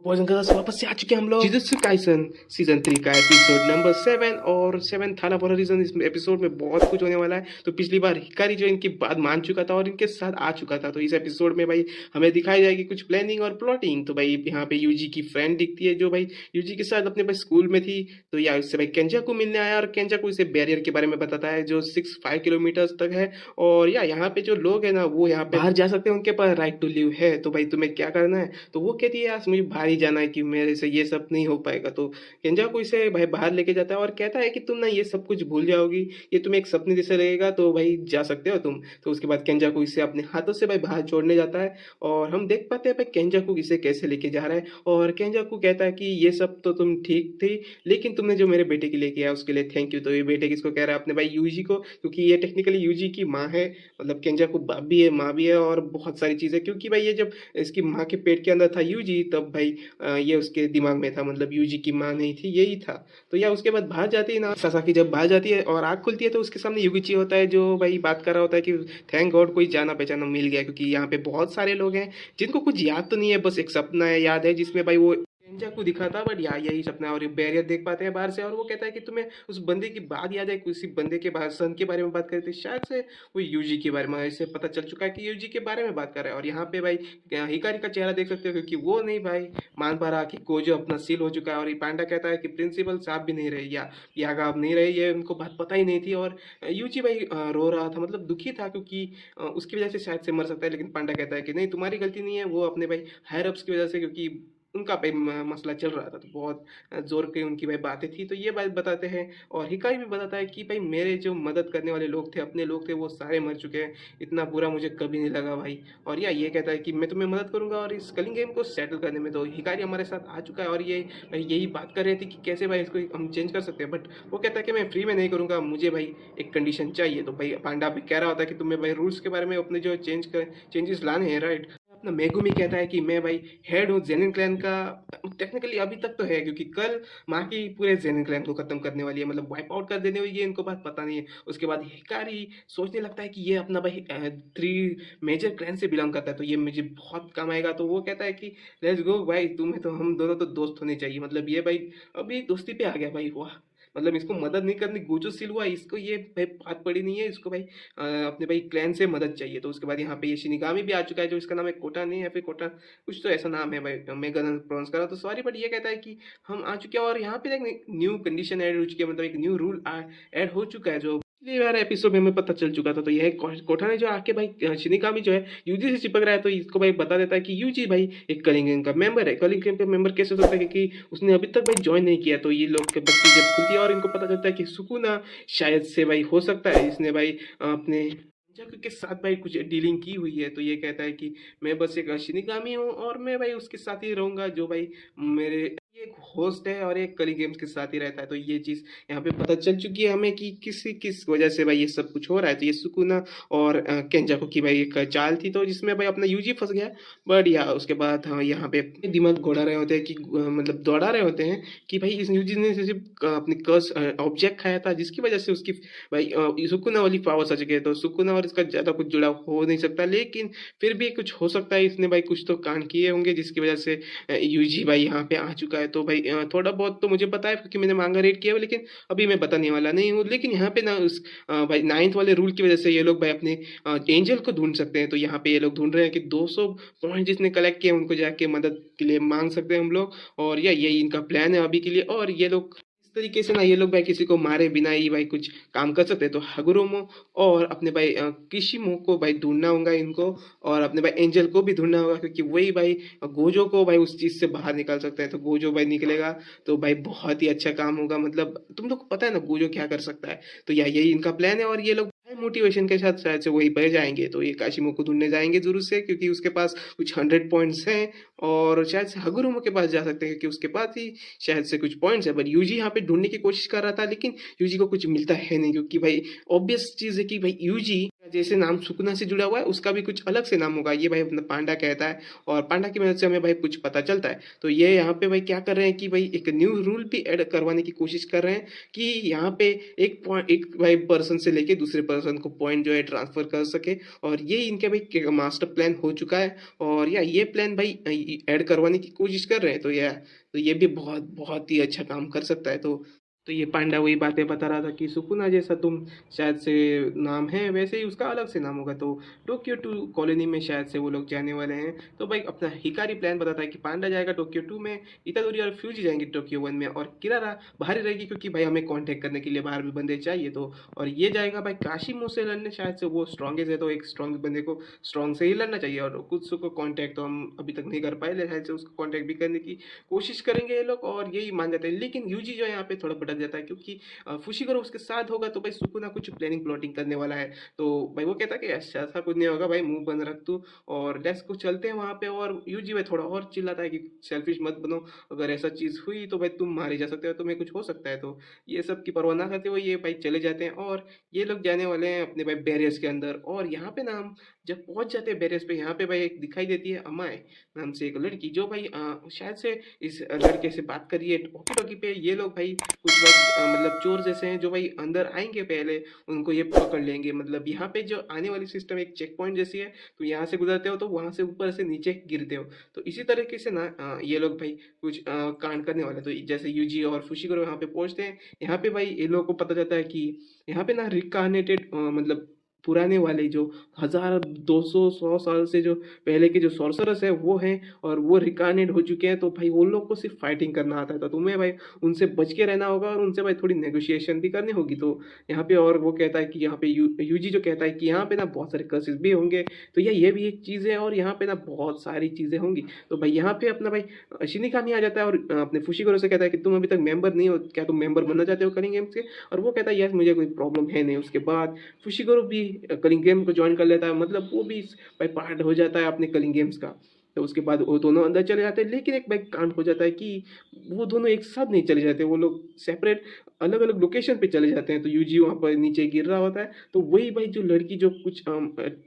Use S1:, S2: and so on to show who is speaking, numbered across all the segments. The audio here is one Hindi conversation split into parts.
S1: बॉयज एंड गर्ल्स वापस से आ चुके हैं हम लोग जिजुत्सु काइसन सीजन 3 का एपिसोड नंबर 7 और 7 थाना फॉर रीजन। इस एपिसोड में बहुत कुछ होने वाला है। तो पिछली बार हिकारी जो इनकी बात मान चुका था और इनके साथ आ चुका था, तो इस एपिसोड में भाई हमें दिखाई जाएगी कुछ प्लानिंग और प्लॉटिंग। तो भाई यहाँ पे यूजी की फ्रेंड दिखती है जो भाई यूजी के साथ अपने भाई स्कूल में थी। तो या उससे भाई केंजा को मिलने आया और केंजा को इसे बैरियर के बारे में बताता है जो 5 किलोमीटर तक है। और या यहाँ पे जो लोग है ना वो यहाँ पे बाहर जा सकते हैं, उनके पास राइट टू लिव है। तो भाई तुम्हें क्या करना है? तो वो कहती है यार मुझे बाहर ही जाना है कि मेरे से ये सब नहीं हो पाएगा। तो केंजा को इसे भाई बाहर लेके जाता है और कहता है कि तुम ना ये सब कुछ भूल जाओगी, ये तुम्हें एक सपने जैसे लगेगा, तो भाई जा सकते हो तुम। तो उसके बाद केंजा को इसे अपने हाथों से भाई बाहर छोड़ने जाता है और हम देख पाते हैं भाई केंजा को इसे कैसे लेके जा रहा है। और केंजा को कहता है कि ये सब तो तुम ठीक थी, लेकिन तुमने जो मेरे बेटे के लिए किया उसके लिए थैंक यू। तो ये बेटे किसको कह रहा है? अपने भाई यूजी को, क्योंकि ये टेक्निकली यूजी की माँ है। मतलब केंजा को बाप भी है, माँ भी है और बहुत सारी चीजें, क्योंकि भाई ये जब इसकी माँ के पेट के अंदर था यूजी, तब भाई ये उसके दिमाग में था, मतलब यूजी की माँ नहीं थी, यही था। तो या उसके बाद बाहर जाती है ना सासाकी, जब बाहर जाती है और आँख खुलती है तो उसके सामने युगिची होता है जो भाई बात कर रहा होता है कि थैंक गॉड कोई जाना पहचाना मिल गया, क्योंकि यहाँ पे बहुत सारे लोग हैं जिनको कुछ याद तो नहीं है, बस एक सपना है याद है जिसमें भाई वो केंजा को दिखा था, बट यार यही सपना है। और बैरियर देख पाते हैं बाहर से और वो कहता है कि तुम्हें उस बंदे की बात याद है, उसी बंदे के बारे सन के बारे में बात कर रहे थे, शायद से वो यूजी के बारे में। इसे पता चल चुका है कि यूजी के बारे में बात कर रहा है। और यहाँ पे भाई हिकारी का चेहरा देख सकते हो, क्योंकि वो नहीं भाई मान पा रहा कि कोजो अपना सील हो चुका है। और ये पांडा कहता है कि प्रिंसिपल साहब भी नहीं रहे या यागा अब नहीं रहे, ये उनको बात पता ही नहीं थी। और यूजी भाई रो रहा था, मतलब दुखी था, क्योंकि उसकी वजह से शायद से मर सकता है। लेकिन पांडा कहता है कि नहीं तुम्हारी गलती नहीं है, वो अपने भाई हायर अप्स की वजह से, क्योंकि उनका भाई मसला चल रहा था, तो बहुत जोर की उनकी भाई बातें थी। तो ये बात बताते हैं और हिकाई भी बताता है कि भाई मेरे जो मदद करने वाले लोग थे, अपने लोग थे, वो सारे मर चुके हैं, इतना बुरा मुझे कभी नहीं लगा भाई। और या ये कहता है कि मैं तुम्हें मदद करूंगा और इस कलिंग गेम को सेटल करने में। तो हिकारी हमारे साथ आ चुका है और ये भाई यही बात कर रहे थे कि कैसे भाई इसको हम चेंज कर सकते हैं, बट वो कहता है कि मैं फ्री में नहीं करूंगा, मुझे भाई एक कंडीशन चाहिए। तो भाई पांडा भी कह रहा होता है कि तुम्हें भाई रूल्स के बारे में अपने जो चेंजेस लाने हैं, राइट? अपना मेगुमी कहता है कि मैं भाई हेड हूँ जेनिन क्लैन का। टेक्निकली अभी तक तो है, क्योंकि कल माँ की पूरे जेनिन क्लैन को खत्म करने वाली है, मतलब वाइप आउट कर देने वाली है, इनको बात पता नहीं है। उसके बाद हिकारी सोचने लगता है कि ये अपना भाई 3 मेजर क्लैन से बिलोंग करता है, तो ये मुझे बहुत काम आएगा। तो वो कहता है कि लेट्स गो भाई, तुम्हें तो हम दोनों तो दोस्त होने चाहिए। मतलब ये भाई अभी दोस्ती पे आ गया भाई, वाह। मतलब इसको मदद नहीं करनी, गोजो सिल हुआ, इसको ये भाई बात पड़ी नहीं है, इसको भाई अपने भाई क्लैन से मदद चाहिए। तो उसके बाद यहाँ पे ये शिनिगामी भी आ चुका है, जो इसका नाम है कोटा नहीं, या फिर कोटा कुछ तो ऐसा नाम है भाई, मैं गलत प्रोनाउंस कर रहा हूँ तो सॉरी। बट ये कहता है कि हम आ चुके हैं और यहाँ पे एक न्यू कंडीशन ऐड हो चुकी है, मतलब एक न्यू रूल ऐड हो चुका है, जो पिछली बार एपिसोड में हमें पता चल चुका था। तो यह कोठा ने जो आके भाई शिनिगामी जो है यूजी से चिपक रहा है, तो इसको भाई बता देता है कि यूजी भाई एक कलिंग गैंग का मेंबर है। कलिंग गैंग का मेंबर कैसे हो सकता है, क्योंकि उसने अभी तक भाई ज्वाइन नहीं किया। तो ये लोग के बत्ती जब खुलती है और इनको पता चलता है कि सुकुना शायद से भाई हो सकता है इसने भाई अपने जाकू के साथ भाई कुछ डीलिंग की हुई है। तो ये कहता है कि मैं बस एक शिनिगामी हूँ और मैं भाई उसके साथ ही रहूंगा, जो भाई मेरे ये एक होस्ट है और एक कली गेम्स के साथ ही रहता है। तो ये चीज़ यहाँ पे पता चल चुकी है हमें कि किस वजह से भाई ये सब कुछ हो रहा है। तो ये सुकुना और केंजाको की भाई एक चाल थी, तो जिसमें भाई अपना यूजी फंस गया। बट या उसके बाद हाँ यहाँ पे दिमाग घोड़ा रहे होते हैं कि मतलब दौड़ा रहे होते हैं कि भाई इस यूजी ने सिर्फ अपनी कर्स ऑब्जेक्ट खाया था, जिसकी वजह से उसकी भाई सुकुना वाली पावर सच गए। तो सुकुना और इसका ज़्यादा कुछ जुड़ा हो नहीं सकता, लेकिन फिर भी कुछ हो सकता है, इसने भाई कुछ तो कांड किए होंगे जिसकी वजह से यूजी भाई यहाँ पे आ चुका है। तो भाई थोड़ा बहुत तो मुझे पता है, क्योंकि मैंने मांगा रेड किया है, लेकिन अभी मैं बताने वाला नहीं हूँ। लेकिन यहाँ पे ना उस भाई 9th वाले रूल की वजह से ये लोग भाई अपने एंजल को ढूंढ सकते हैं। तो यहाँ पे ये लोग ढूंढ रहे हैं कि 200 पॉइंट जिसने कलेक्ट किए उनको जाके मदद के लिए मांग सकते हैं हम लोग। और यही इनका प्लान है अभी के लिए। और ये लोग इस तरीके से ना ये लोग भाई किसी को मारे बिना ही भाई कुछ काम कर सकते हैं। तो हगुरोमो और अपने भाई किशिमो को भाई ढूंढना होगा इनको, और अपने भाई एंजल को भी ढूंढना होगा, क्योंकि वही भाई गोजो को भाई उस चीज से बाहर निकाल सकते हैं। तो गोजो भाई निकलेगा तो भाई बहुत ही अच्छा काम होगा, मतलब तुम लोग को पता है ना गोजो क्या कर सकता है। तो यही इनका प्लान है और ये लोग मोटिवेशन के साथ शायद से वही बह जाएंगे। तो ये काशिमो को ढूंढने जाएंगे जरूर से, क्योंकि उसके पास कुछ 100 पॉइंट्स हैं। और शायद से हगुरुमो के पास जा सकते हैं, क्योंकि उसके पास ही शायद से कुछ पॉइंट्स है। बट यूजी यहाँ पे ढूंढने की कोशिश कर रहा था, लेकिन यूजी को कुछ मिलता है नहीं, क्योंकि भाई ऑब्वियस चीज है कि भाई यूजी जैसे नाम सुकुना से जुड़ा हुआ है उसका भी कुछ अलग से नाम होगा, ये भाई अपना पांडा कहता है और पांडा की मदद से हमें भाई कुछ पता चलता है। तो ये यहाँ पे भाई क्या कर रहे हैं कि भाई एक न्यू रूल भी ऐड करवाने की कोशिश कर रहे हैं कि यहाँ पे एक भाई पर्सन से लेके दूसरे पर्सन को पॉइंट जो है ट्रांसफर कर सके, और ये इनका भाई मास्टर प्लान हो चुका है और या ये प्लान भाई ऐड करवाने की कोशिश कर रहे हैं। तो ये भी बहुत बहुत ही अच्छा काम कर सकता है। तो ये पांडा वही बातें बता रहा था कि सुकुना जैसा तुम शायद से नाम है वैसे ही उसका अलग से नाम होगा, तो टोक्यो टू कॉलोनी में शायद से वो लोग जाने वाले हैं। तो भाई अपना हिकारी प्लान बताता है कि पांडा जाएगा टोक्यो 2 में, इतादोरी और फ्यूजी जाएंगे टोक्यो 1 में, और किरारा बाहर ही रहेगी क्योंकि भाई हमें कांटेक्ट करने के लिए बाहर भी बंदे चाहिए। तो और ये जाएगा भाई काशिमो से लड़ने, शायद से वो स्ट्रॉन्गेस्ट है तो एक स्ट्रॉन्ग बंदे को स्ट्रॉन्ग से ही लड़ना चाहिए। और कुछ को कांटेक्ट तो हम अभी तक नहीं कर पाए, लेकिन शायद से उसको कांटेक्ट भी करने की कोशिश करेंगे ये लोग और यही मान जाते हैं। लेकिन यूजी जो है यहाँ पे थोड़ा भटक जाता है क्योंकि फुशिगोरो उसके साथ होगा तो भाई सुकुना कुछ प्लानिंग प्लॉटिंग करने वाला है। तो भाई वो कहता है कि ऐसा कुछ नहीं होगा भाई, मुंह बंद रख तू और लेट्स को चलते हैं वहां पे। और यूजी भाई थोड़ा और चिल्लाता है कि सेल्फिश मत बनो, अगर ऐसा चीज हुई तो भाई तुम मारे जा सकते हो, तुम्हें कुछ हो सकता है। तो ये सब की परवाह ना करते हुए ये भाई चले जाते हैं और ये लोग जाने वाले हैं अपने भाई बैरियर्स के अंदर। और यहाँ पे ना हम जब पहुंच जाते हैं बैरियर्स पे, यहाँ पे भाई एक दिखाई देती है अमाय नाम से एक लड़की, जो भाई शायद से इस लड़के से बात करी है टॉकी टॉकी पे। ये लोग भाई कुछ लोग मतलब चोर जैसे हैं जो भाई अंदर आएंगे पहले उनको ये पकड़ लेंगे। मतलब यहाँ पे जो आने वाली सिस्टम एक चेक पॉइंट जैसी है, तो यहाँ से गुजरते हो तो वहां से ऊपर से नीचे गिरते हो। तो इसी तरीके से ना ये लोग भाई कुछ कांड करने वाले हैं। तो जैसे यूजी और फुशिगोरो यहाँ पे पहुंचते हैं, यहाँ पे भाई ये लोगों को पता चलता है कि यहाँ पे ना रिकार्नेटेड मतलब पुराने वाले जो 1,200-100 साल से जो पहले के जो सॉर्सरर्स है वो हैं और वो रिकार्नेट हो चुके हैं। तो भाई उन लोग को सिर्फ फाइटिंग करना आता है, तो तुम्हें भाई उनसे बच के रहना होगा और उनसे भाई थोड़ी नेगोशिएशन भी करनी होगी। तो यहाँ पे और वो कहता है कि यहाँ पे यूजी जो कहता है कि यहाँ पे ना बहुत सारे कर्सेस भी होंगे, तो ये भी एक चीज़ है और यहाँ पे ना बहुत सारी चीज़ें होंगी। तो भाई यहाँ पे अपना भाई शिनिकामी आ जाता है और अपने फुशिगोरो से कहता है कि तुम अभी तक मेंबर नहीं हो, क्या तुम मेंबर बनना चाहते हो कलिंग गेम्स के? और वो कहता है यस मुझे कोई प्रॉब्लम है नहीं। उसके बाद फुशिगोरो भी कलिंग गेम को ज्वाइन कर लेता है, मतलब वो भी भाई पार्ट हो जाता है अपने कलिंग गेम्स का। तो उसके बाद वो दोनों अंदर चले जाते हैं, लेकिन एक भाई कांड हो जाता है कि वो दोनों एक साथ नहीं चले जाते, वो लोग सेपरेट अलग अलग लोकेशन पे चले जाते हैं। तो यूजी वहाँ पर नीचे गिर रहा होता है, तो वही भाई जो लड़की जो कुछ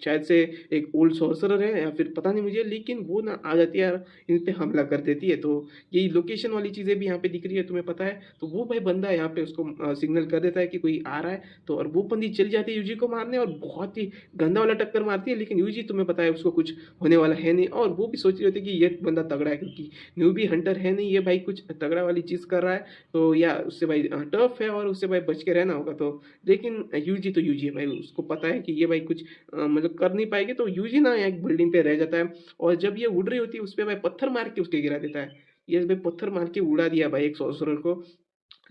S1: शायद से एक ओल्ड सॉर्सरर है या फिर पता नहीं मुझे, लेकिन वो ना आ जाती है इन पे हमला कर देती है। तो यही लोकेशन वाली चीज़ें भी यहाँ पे दिख रही है तुम्हें पता है। तो वो भाई बंदा यहाँ पे उसको सिग्नल कर देता है कि कोई आ रहा है, तो और वो बंदी चली जाती है यूजी को मारने और बहुत ही गंदा वाला टक्कर मारती है। लेकिन यूजी तुम्हें पता है उसको कुछ होने वाला है नहीं, और वो भी सोच रही होती है कि ये बंदा तगड़ा है क्योंकि न्यूबी हंटर है नहीं, ये भाई कुछ तगड़ा वाली चीज़ कर रहा है, तो या उससे भाई टफ है और उससे भाई बच के रहना होगा। तो लेकिन यूजी है भाई, उसको पता है कि ये भाई कुछ मतलब कर नहीं पाएगी। तो यूजी ना एक बिल्डिंग पे रह जाता है और जब ये उड़ रही होती है उस पर भाई पत्थर मार के उसके गिरा देता है। ये भाई पत्थर मार के उड़ा दिया भाई एक सॉर्सरर को,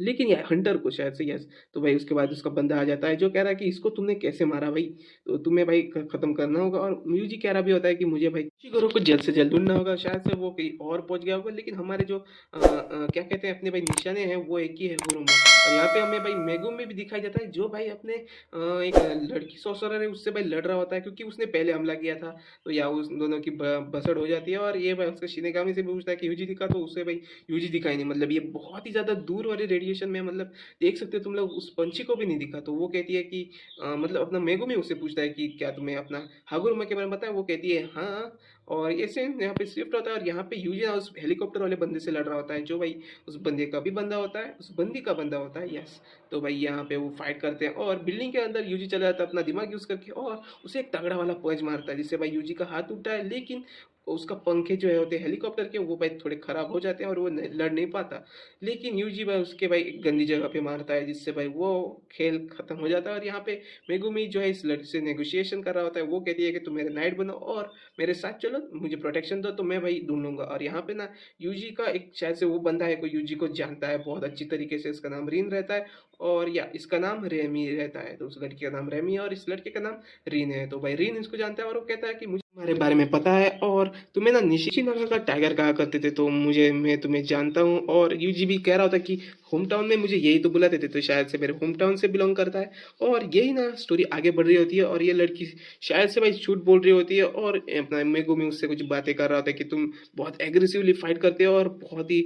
S1: लेकिन यार हंटर को शायद से यस। तो भाई उसके बाद उसका बंदा आ जाता है जो कह रहा है कि इसको तुमने कैसे मारा भाई, तो तुम्हें भाई खत्म करना होगा। और म्यूजिक कह रहा भी होता है कि मुझे भाई शिगोरो को जल्द से जल्द ढूंढना होगा, शायद से वो कहीं और पहुंच गया होगा, लेकिन हमारे जो क्या कहते हैं अपने भाई निशाने हैं वो एक ही है गुरुमो। और यहाँ पे हमें भाई मेगुमी भी दिखाई देता है जो भाई अपने एक लड़की सॉर्सरर है उससे भाई लड़ रहा होता है क्योंकि उसने पहले हमला किया था। तो या उस दोनों की बसड़ हो जाती है और ये भाई उसके शिनेगामी से पूछता है कि यूजी दिखा, तो उसे भाई यूजी दिखाई नहीं, मतलब ये बहुत ही ज़्यादा दूर वाले रेडिएशन में, मतलब देख सकते हो तुम लोग उस पंछी को भी नहीं दिखा। तो वो कहती है कि मतलब अपना मेगुमी उससे पूछता है कि क्या तुम्हें अपना हागुरुमा के बारे में पता है? वो कहती है हाँ। और ये सीन यहाँ पे शिफ्ट होता है और यहाँ पे यूजी ना उस हेलीकॉप्टर वाले बंदे से लड़ रहा होता है जो भाई उस बंदे का भी बंदा होता है, उस बंदी का बंदा होता है यस। तो भाई यहाँ पे वो फाइट करते हैं और बिल्डिंग के अंदर यूजी चला जाता है अपना दिमाग यूज करके और उसे एक तगड़ा वाला पंच मारता है जिससे भाई यूजी का हाथ उठता है, लेकिन उसका पंखे जो है होते हैं हेलीकॉप्टर के वो भाई थोड़े खराब हो जाते हैं और वो लड़ नहीं पाता। लेकिन यूजी भाई उसके भाई एक गंदी जगह पे मारता है जिससे भाई वो खेल खत्म हो जाता है। और यहाँ पे मेगुमी जो है इस लड़की से नेगोशिएशन कर रहा होता है, वो कहती है कि तुम मेरे नाइट बनो और मेरे साथ चलो, मुझे प्रोटेक्शन दो तो मैं भाई ढूंढ लूंगा। और यहाँ पे ना यूजी का एक शायद से वो बंदा है कोई यूजी को जानता है बहुत अच्छी तरीके से, इसका नाम रीन रहता है और या इसका नाम रेमी रहता है। तो उस लड़की का नाम रेमी है और इस लड़के का नाम रीन है। तो भाई रीन इसको जानता है और वो कहता है कि मुझे तुम्हारे बारे में पता है और तुम्हें ना निशिनागा का टाइगर कहा करते थे, तो मैं तुम्हें जानता हूँ। और यूजी भी कह रहा होता है कि होम टाउन में मुझे यही तो बुलाते थे, तो शायद से मेरे होम टाउन से बिलोंग करता है। और यही ना स्टोरी आगे बढ़ रही होती है और ये लड़की शायद से भाई झूठ बोल रही होती है और अपना मेगुमी उससे कुछ बातें कर रहा होता है कि तुम बहुत एग्रेसिवली फाइट करते हो और बहुत ही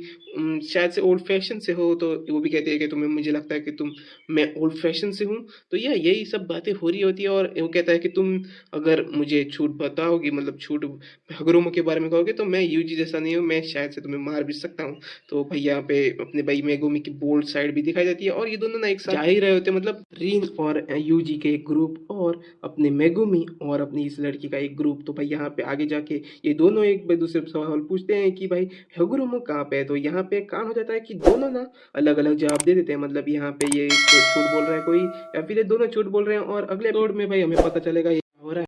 S1: शायद से ओल्ड फैशन से हो, तो वो भी कहती है कि तुम्हें मुझे लगता है कि मैं ओल्ड फैशन से हूँ। तो यही सब बातें हो रही होती है और वो कहता है कि तुम अगर मुझे झूठ बताओगी, मतलब झूठ हगुरुमो के बारे में कहोगे, तो मैं यूजी जैसा नहीं हूँ, मैं शायद से तुम्हें मार भी सकता हूँ। तो भाई यहाँ पे अपने भाई मेगुमी की बोल्ड साइड भी दिखाई जाती है और ये दोनों ना एक साथ जा ही रहे होते हैं, मतलब रीन और यूजी के एक ग्रुप और अपने मेगुमी और अपनी इस लड़की का एक ग्रुप। तो भाई यहाँ पे आगे जाके ये दोनों एक दूसरे से सवाल पूछते हैं कि भाई हगुरुमो कहाँ पे है। तो यहाँ पे काम हो जाता है कि दोनों ना अलग अलग जवाब दे देते हैं, मतलब यहाँ पे ये झूठ बोल रहा है कोई या फिर ये दोनों झूठ बोल रहे हैं और अगले एपिसोड में भाई हमें पता चलेगा ये हो रहा है।